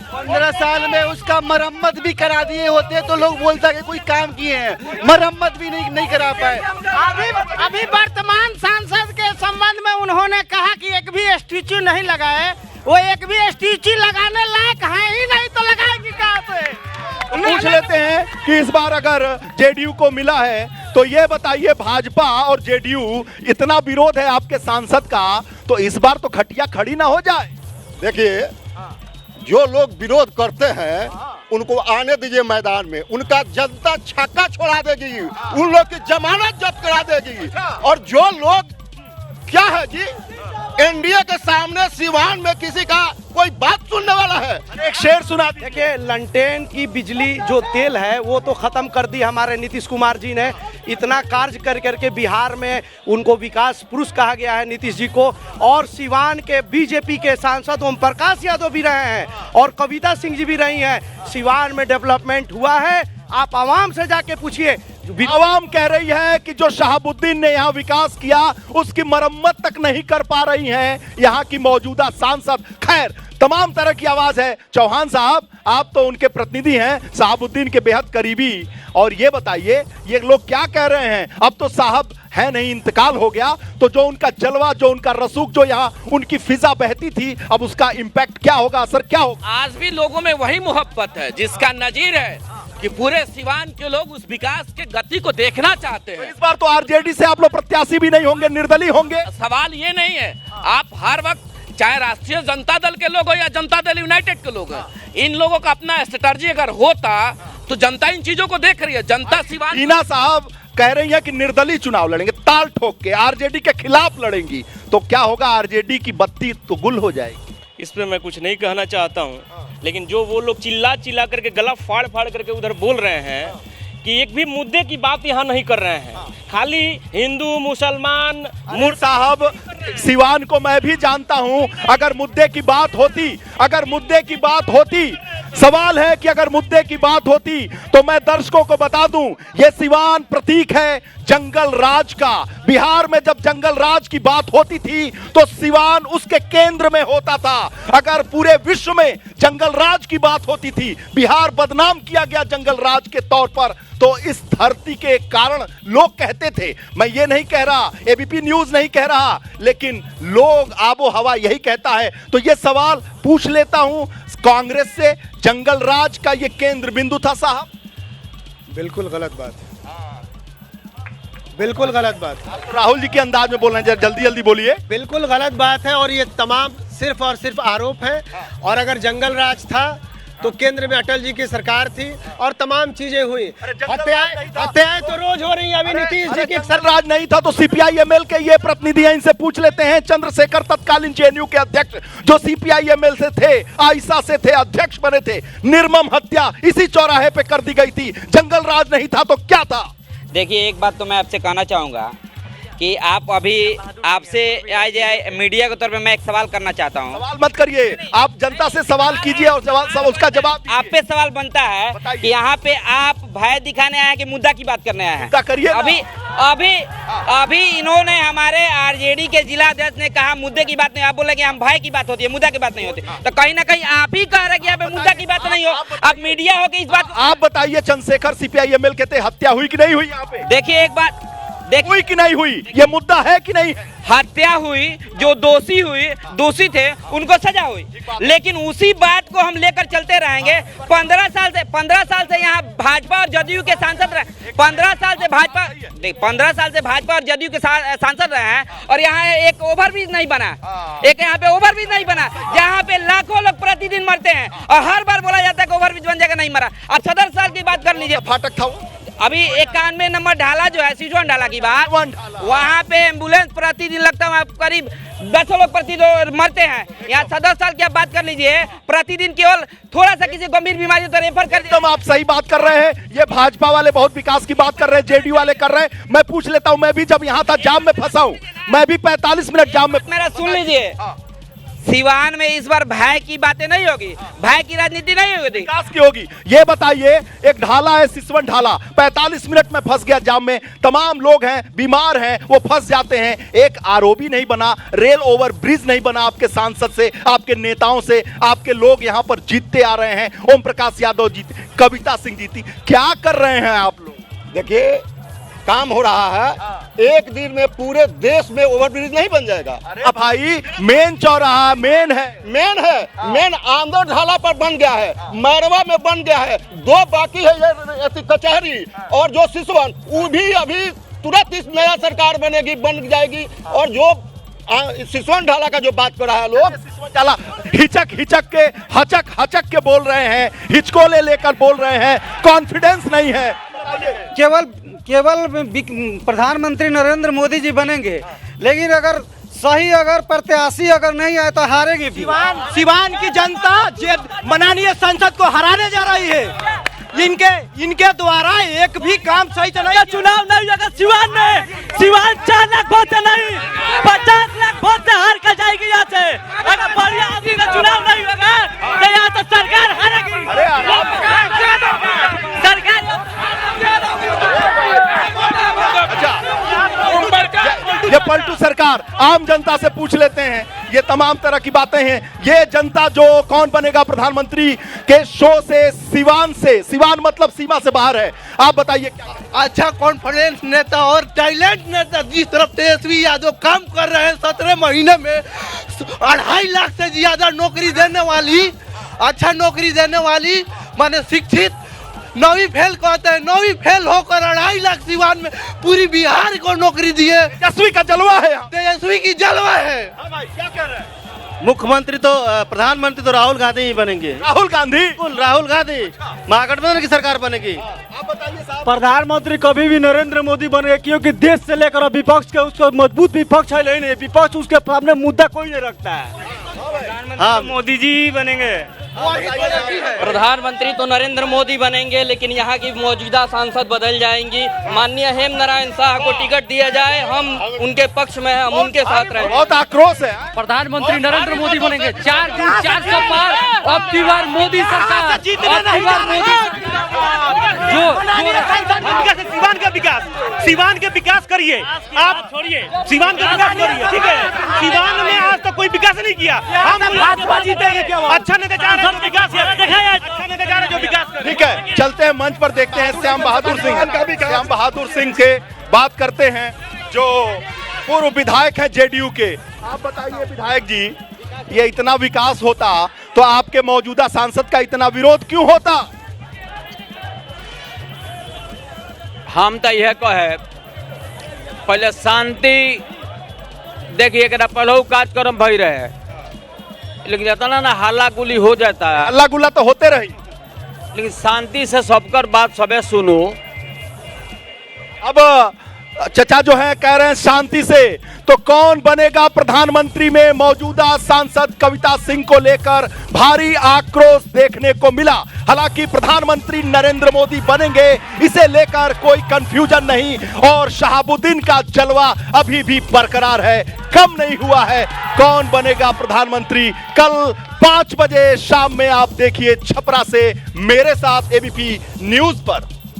15 साल में उसका मरम्मत भी करा दिए होते तो लोग बोलता कि कोई काम किए हैं, मरम्मत भी नहीं करा पाए। अभी वर्तमान सांसद के संबंध में उन्होंने कहा कि एक भी स्टैच्यू नहीं लगाए, वो एक भी स्टैच्यू लगाने लायक है ही नहीं, तो लगाएंगे कहाँ से? पूछ लेते हैं कि इस बार अगर जेडीयू को मिला है तो ये बताइए, भाजपा और जेडीयू इतना विरोध है आपके सांसद का, तो इस बार तो खटिया खड़ी ना हो जाए। देखिए, जो लोग विरोध करते हैं उनको आने दीजिए मैदान में, उनका जनता छक्का छोड़ा देगी, उन लोग की जमानत जब्त करा देगी। और जो लोग क्या है जी, एनडीए के सामने सिवान में किसी का कोई बात सुनने वाला है? एक शेर सुना। देखिए, लंटेन की बिजली जो तेल है वो तो खत्म कर दी हमारे नीतीश कुमार जी ने। इतना कार्य कर करके बिहार में उनको विकास पुरुष कहा गया है नीतीश जी को। और सिवान के बीजेपी के सांसद ओम प्रकाश यादव भी रहे हैं और कविता सिंह जी भी रही हैं। सिवान में डेवलपमेंट हुआ है, आप आवाम से जाके पूछिए। आवाम कह रही है कि जो शहाबुद्दीन ने यहाँ विकास किया उसकी मरम्मत तक नहीं कर पा रही हैं यहाँ की मौजूदा सांसद। खैर, तमाम तरह की आवाज है। चौहान साहब, आप तो उनके प्रतिनिधि हैं, शहाबुद्दीन के बेहद करीबी, और ये बताइए ये लोग क्या कह रहे हैं? अब तो साहब है नहीं, इंतकाल हो गया, तो जो उनका जलवा, जो उनका रसूख, जो यहाँ उनकी फिजा बहती थी, अब उसका इम्पैक्ट क्या होगा, असर क्या होगा? आज भी लोगों में वही मोहब्बत है जिसका नजीर है कि पूरे सिवान के लोग उस विकास के गति को देखना चाहते हैं। तो इस बार तो आरजेडी से आप लोग प्रत्याशी भी नहीं होंगे, निर्दलीय होंगे? सवाल ये नहीं है, आप हर वक्त चाहे राष्ट्रीय जनता दल के लोग हो या जनता दल यूनाइटेड के लोग हैं, इन लोगों का अपना स्ट्रेटजी अगर होता तो जनता इन चीजों को देख रही है। जनता सिवान टीना साहब कह रही है कि निर्दलीय चुनाव लड़ेंगे, ताल ठोक के आरजेडी के खिलाफ लड़ेंगी, तो क्या होगा? आरजेडी की बत्ती तो गुल हो जाएगी। इस पे मैं कुछ नहीं कहना चाहता हूँ, लेकिन जो वो लोग चिल्ला चिल्ला करके गला फाड़ फाड़ करके उधर बोल रहे हैं कि एक भी मुद्दे की बात यहाँ नहीं कर रहे हैं, खाली हिंदू मुसलमान। मुर साहब, सिवान को मैं भी जानता हूं, अगर मुद्दे की बात होती, अगर मुद्दे की बात होती, सवाल है कि अगर मुद्दे की बात होती तो मैं दर्शकों को बता दूं, ये सिवान प्रतीक है जंगल राज का। बिहार में जब जंगल राज की बात होती थी तो सिवान उसके केंद्र में होता था। अगर पूरे विश्व में जंगल राज की बात होती थी, बिहार बदनाम किया गया जंगल राज के तौर पर, तो इस धरती के कारण लोग कहते थे, मैं ये नहीं कह रहा, एबीपी न्यूज नहीं कह रहा, लेकिन लोग, आबो हवा यही कहता है। तो ये सवाल पूछ लेता हूं कांग्रेस से, जंगल राज का ये केंद्र बिंदु था साहब? बिल्कुल गलत बात, बिल्कुल गलत बात। राहुल जी के अंदाज में बोल रहे हैं, जल्दी जल्दी बोलिए। बिल्कुल गलत बात है, और ये तमाम सिर्फ और सिर्फ आरोप है। और अगर जंगल राज था तो केंद्र में अटल जी की सरकार थी और तमाम चीजें हुई। हत्याएं तो रोज हो रही हैं। अभी नीतीश जी की राज नहीं था तो सीपीआई-एमएल के ये प्रतिनिधि हैं, इनसे पूछ लेते हैं। चंद्रशेखर तत्कालीन जेएनयू के अध्यक्ष जो सीपीआई-एमएल से थे, आइसा से थे, अध्यक्ष बने थे, निर्मम हत्या इसी चौराहे पे कर दी गई थी। जंगल राज नहीं था तो क्या था? देखिए, एक बात तो मैं आपसे कहना चाहूँगा कि आप अभी आपसे आज मीडिया के तौर पे मैं एक सवाल करना चाहता हूँ। सवाल मत करिए, आप जनता से सवाल कीजिए और उसका जवाब आप पे सवाल बनता है कि यहाँ पे आप भय दिखाने आए हैं कि मुद्दा की बात करने आए हैं? करिए। अभी इन्होंने हमारे आरजेडी के जिला अध्यक्ष ने कहा मुद्दे की बात नहीं, आप बोले कि हम भय की बात होती है, मुद्दा की बात नहीं होती। तो कहीं ना कहीं आप ही कह रहे कि यहाँ पे मुद्दा की बात नहीं हो, आप मीडिया हो कि इस बात। आप बताइए, चंद्रशेखर सीपीआई-एमएल के थे, हत्या हुई कि नहीं हुई? यहाँ पे देखिए, एक बात हुई कि नहीं हुई, ये मुद्दा है कि नहीं? हत्या हुई, जो दोषी थे उनको सजा हुई, लेकिन उसी बात को हम लेकर चलते रहेंगे। 15 साल से यहाँ भाजपा और जदयू के सांसद रहे, 15 साल से भाजपा और जदयू के सांसद रहे हैं, और यहाँ एक ओवरब्रिज नहीं बना, एक यहाँ पे ओवरब्रिज नहीं बना, जहाँ पे लाखों लोग प्रतिदिन मरते हैं, और हर बार बोला जाता है कि ओवरब्रिज बन जाएगा, नहीं मरा। अब 17 साल की बात कर लीजिए, फाटक था अभी 91 नंबर ढाला जो है, सिसवन ढाला की बात, वहाँ पे एम्बुलेंस प्रतिदिन लगता है करीब 10 लोग प्रतिदिन मरते हैं। यहाँ 17 साल की आप बात कर लीजिए, प्रतिदिन केवल थोड़ा सा किसी गंभीर बीमारी तो रेफर कर एकदम आप सही बात कर रहे हैं। ये भाजपा वाले बहुत विकास की बात कर रहे हैं, जेडीयू वाले कर रहे हैं। मैं पूछ लेता हूँ, मैं भी जब यहाँ था जाम में फंसा हूँ, मैं भी 45 मिनट जाम में। मेरा सुन लीजिए, सिवान में इस बार भय की बातें नहीं होगी, भय की राजनीति नहीं होगी, विकास की होगी। ये बताइए, एक ढाला है सिसवन ढाला, 45 मिनट में फंस गया जाम में, तमाम लोग हैं, बीमार हैं, वो फंस जाते हैं। एक आरओबी नहीं बना, रेल ओवर ब्रिज नहीं बना, आपके सांसद से, आपके नेताओं से, आपके लोग यहाँ पर जीतते आ रहे हैं। ओम प्रकाश यादव जीते, कविता सिंह जीती, क्या कर रहे हैं आप लोग? देखिए, काम हो रहा है, एक दिन में पूरे देश में ओवरब्रिज नहीं बन जाएगा। अरे भाई, मेन चौराहा मेन है, मेन आंदर ढाला पर बन गया है, मैरवा में बन गया है, 2 बाकी है, ये कचहरी और जो सिसवन, वो भी अभी तुरंत इस नया सरकार बनेगी, बन जाएगी। और जो सिसवन ढाला का जो बात कर रहा है लोग, सिसवन ढाला हिचक के हचक के बोल रहे हैं, हिचकोले लेकर बोल रहे हैं, कॉन्फिडेंस नहीं है। केवल प्रधानमंत्री नरेंद्र मोदी जी बनेंगे, लेकिन अगर प्रत्याशी अगर नहीं आए तो हारेगी भी। सिवान की जनता माननीय संसद को हराने जा रही है। इनके द्वारा एक भी काम सही से नहीं, चुनाव नहीं होगा सिवान में। सिवान 4 लाख वोट से नहीं, 50 लाख वोट से हार कर जाएगी यहाँ से। अगर बढ़िया आदमी का चुनाव नहीं होगा तो यहाँ तो सरकार हारेगी, सरकार बार आम जनता से पूछ लेते हैं, ये तमाम तरह की बातें हैं। ये जनता जो कौन बनेगा प्रधानमंत्री के शो से सिवान मतलब सीमा से बाहर है। आप बताइए क्या? अच्छा कॉन्फिडेंस नेता और टैलेंट नेता जिस तरफ तेजस्वी यादव काम कर रहे हैं 17 महीने में 2.5 लाख से ज्यादा नौकरी देने वाली, अच्छा नौकरी देने वाली, माने शिक्षित 9वीं फेल कहते हैं, 9वीं फेल होकर 2.5 लाख सिवान में पूरी बिहार को नौकरी दिए। तेजस्वी का जलवा है, तेजस्वी की जलवा है। क्या कह रहे हैं? मुख्यमंत्री तो प्रधानमंत्री तो राहुल गांधी ही बनेंगे। राहुल गांधी? राहुल गांधी महागठबंधन की सरकार बनेगी। आप बताइए साहब। प्रधानमंत्री कभी भी नरेंद्र मोदी बनेंगे, क्योंकि देश से लेकर विपक्ष के उसको मजबूत विपक्ष है नहीं, विपक्ष उसके सामने मुद्दा कोई नहीं रखता है। हाँ मोदी जी बनेंगे। प्रधानमंत्री तो नरेंद्र मोदी बनेंगे, लेकिन यहाँ की मौजूदा सांसद बदल जाएंगी। माननीय हेम नारायण शाह को टिकट दिया जाए, हम उनके पक्ष में हैं, हम उनके साथ रहेंगे। बहुत आक्रोश है। प्रधानमंत्री नरेंद्र मोदी बनेंगे। 4 दिन 400 पार, अब की बार मोदी सरकार, अब की बार मोदी सिवान के विकास करिए, आप छोड़िए सिवान का विकास करिए, ठीक है। सिवान में आज तक कोई विकास नहीं किया, हम भाजपा जीतेंगे। अच्छा नेता जा रहे हैं जो विकास, ठीक है, चलते हैं मंच पर, देखते हैं श्याम बहादुर सिंह से बात करते हैं जो पूर्व विधायक हैं जेडीयू के। आप बताइए विधायक जी, ये इतना विकास होता तो आपके मौजूदा सांसद का इतना विरोध क्यों होता? हम तो यह कहे पहले शांति देखिए, पहले कार्यक्रम भई रहे, लेकिन जितना ना हल्ला गुली हो जाता है, हल्ला गुल्ला तो होते रही, लेकिन शांति से सबकर बात सबे सुनो। अब चचा जो है कह रहे हैं शांति से, तो कौन बनेगा प्रधानमंत्री में मौजूदा सांसद कविता सिंह को लेकर भारी आक्रोश देखने को मिला। हालांकि प्रधानमंत्री नरेंद्र मोदी बनेंगे, इसे लेकर कोई कंफ्यूजन नहीं, और शहाबुद्दीन का जलवा अभी भी बरकरार है, कम नहीं हुआ है। कौन बनेगा प्रधानमंत्री? कल 5 बजे शाम में आप देखिए छपरा से मेरे साथ एबीपी न्यूज पर।